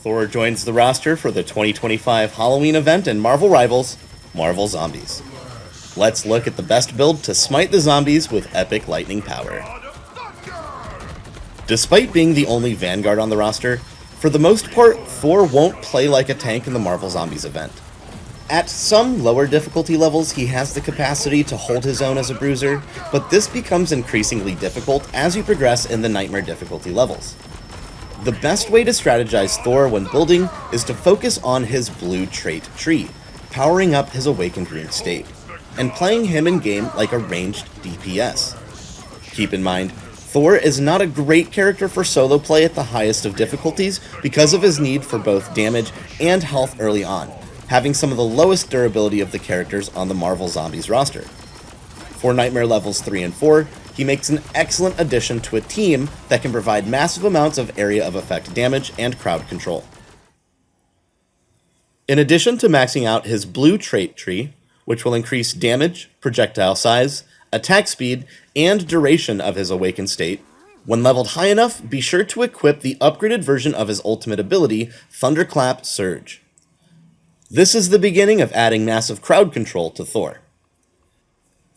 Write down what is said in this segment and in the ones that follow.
Thor joins the roster for the 2025 Halloween event in Marvel Rivals, Marvel Zombies. Let's look at the best build to smite the zombies with epic lightning power. Despite being the only Vanguard on the roster, for the most part, Thor won't play like a tank in the Marvel Zombies event. At some lower difficulty levels, he has the capacity to hold his own as a bruiser, but this becomes increasingly difficult as you progress in the Nightmare difficulty levels. The best way to strategize Thor when building is to focus on his blue trait tree, powering up his awakened rune state, and playing him in game like a ranged DPS. Keep in mind, Thor is not a great character for solo play at the highest of difficulties because of his need for both damage and health early on, having some of the lowest durability of the characters on the Marvel Zombies roster. For Nightmare levels 3 and 4, he makes an excellent addition to a team that can provide massive amounts of area of effect damage and crowd control. In addition to maxing out his blue trait tree, which will increase damage, projectile size, attack speed, and duration of his awakened state, when leveled high enough, be sure to equip the upgraded version of his ultimate ability, Thunderclap Surge. This is the beginning of adding massive crowd control to Thor.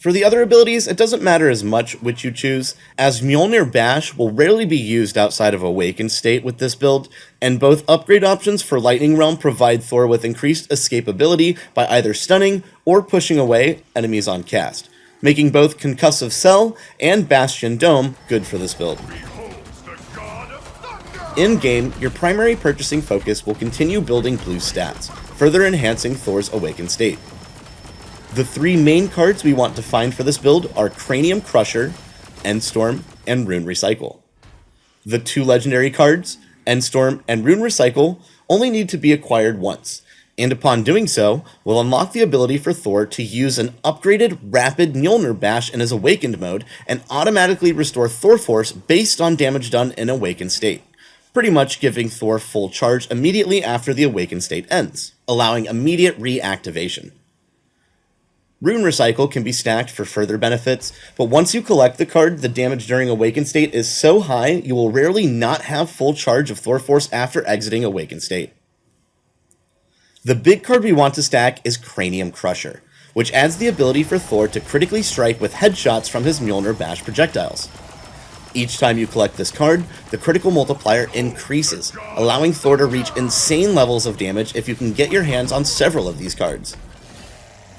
For the other abilities, it doesn't matter as much which you choose, as Mjolnir Bash will rarely be used outside of Awakened state with this build, and both upgrade options for Lightning Realm provide Thor with increased escapability by either stunning or pushing away enemies on cast, making both Concussive Cell and Bastion Dome good for this build. In-game, your primary purchasing focus will continue building blue stats, further enhancing Thor's awakened state. The three main cards we want to find for this build are Cranium Crusher, Endstorm, and Rune Recycle. The two legendary cards, Endstorm and Rune Recycle, only need to be acquired once, and upon doing so, will unlock the ability for Thor to use an upgraded Rapid Mjolnir Bash in his Awakened mode and automatically restore Thor Force based on damage done in Awakened state, pretty much giving Thor full charge immediately after the Awakened state ends, allowing immediate reactivation. Rune Recycle can be stacked for further benefits, but once you collect the card, the damage during Awakened state is so high you will rarely not have full charge of Thor Force after exiting Awakened state. The big card we want to stack is Cranium Crusher, which adds the ability for Thor to critically strike with headshots from his Mjolnir Bash projectiles. Each time you collect this card, the critical multiplier increases, allowing Thor to reach insane levels of damage if you can get your hands on several of these cards.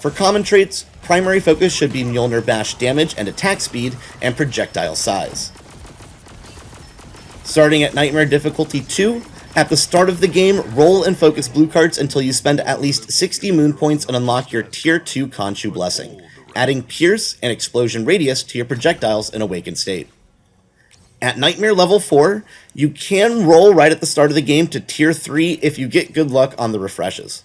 For common traits, primary focus should be Mjolnir Bash damage and attack speed and projectile size. Starting at Nightmare difficulty 2, at the start of the game, roll and focus blue cards until you spend at least 60 moon points and unlock your Tier 2 Khonshu Blessing, adding Pierce and Explosion Radius to your projectiles in Awakened state. At Nightmare level 4, you can roll right at the start of the game to Tier 3 if you get good luck on the refreshes.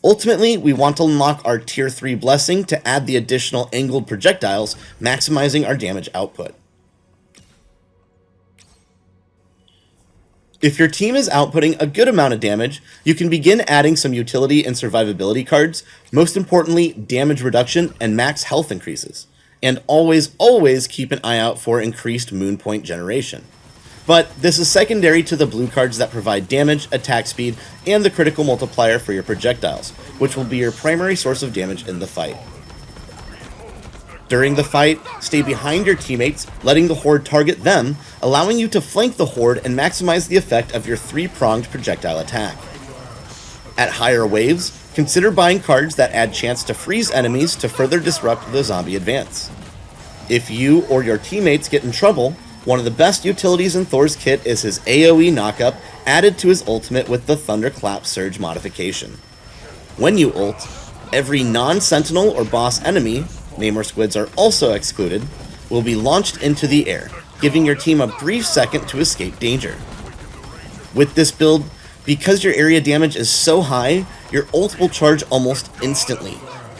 Ultimately, we want to unlock our Tier 3 Blessing to add the additional angled projectiles, maximizing our damage output. If your team is outputting a good amount of damage, you can begin adding some utility and survivability cards, most importantly, damage reduction and max health increases. And always keep an eye out for increased moon point generation. But this is secondary to the blue cards that provide damage, attack speed, and the critical multiplier for your projectiles, which will be your primary source of damage in the fight. During the fight, stay behind your teammates, letting the horde target them, allowing you to flank the horde and maximize the effect of your three-pronged projectile attack. At higher waves, consider buying cards that add chance to freeze enemies to further disrupt the zombie advance. If you or your teammates get in trouble, one of the best utilities in Thor's kit is his AoE knockup added to his ultimate with the Thunderclap Surge modification. When you ult, every non-sentinel or boss enemy, Namor squids are also excluded, will be launched into the air, giving your team a brief second to escape danger. With this build, because your area damage is so high, your ult will charge almost instantly,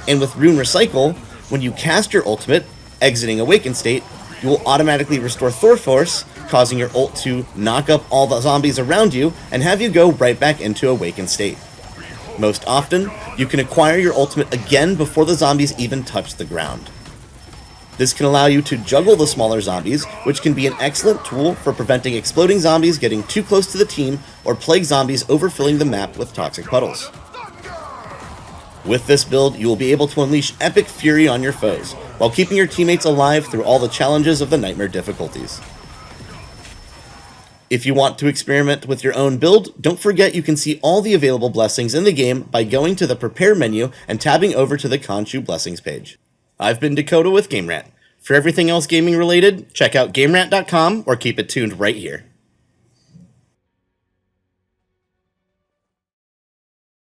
and with Rune Recycle, when you cast your ultimate, exiting Awakened state, you will automatically restore Thor Force, causing your ult to knock up all the zombies around you and have you go right back into Awakened state. Most often, you can acquire your ultimate again before the zombies even touch the ground. This can allow you to juggle the smaller zombies, which can be an excellent tool for preventing exploding zombies getting too close to the team or plague zombies overfilling the map with toxic puddles. With this build, you will be able to unleash epic fury on your foes, while keeping your teammates alive through all the challenges of the Nightmare difficulties. If you want to experiment with your own build, don't forget you can see all the available blessings in the game by going to the Prepare menu and tabbing over to the Khonshu Blessings page. I've been Dakota with GameRant. For everything else gaming related, check out GameRant.com or keep it tuned right here.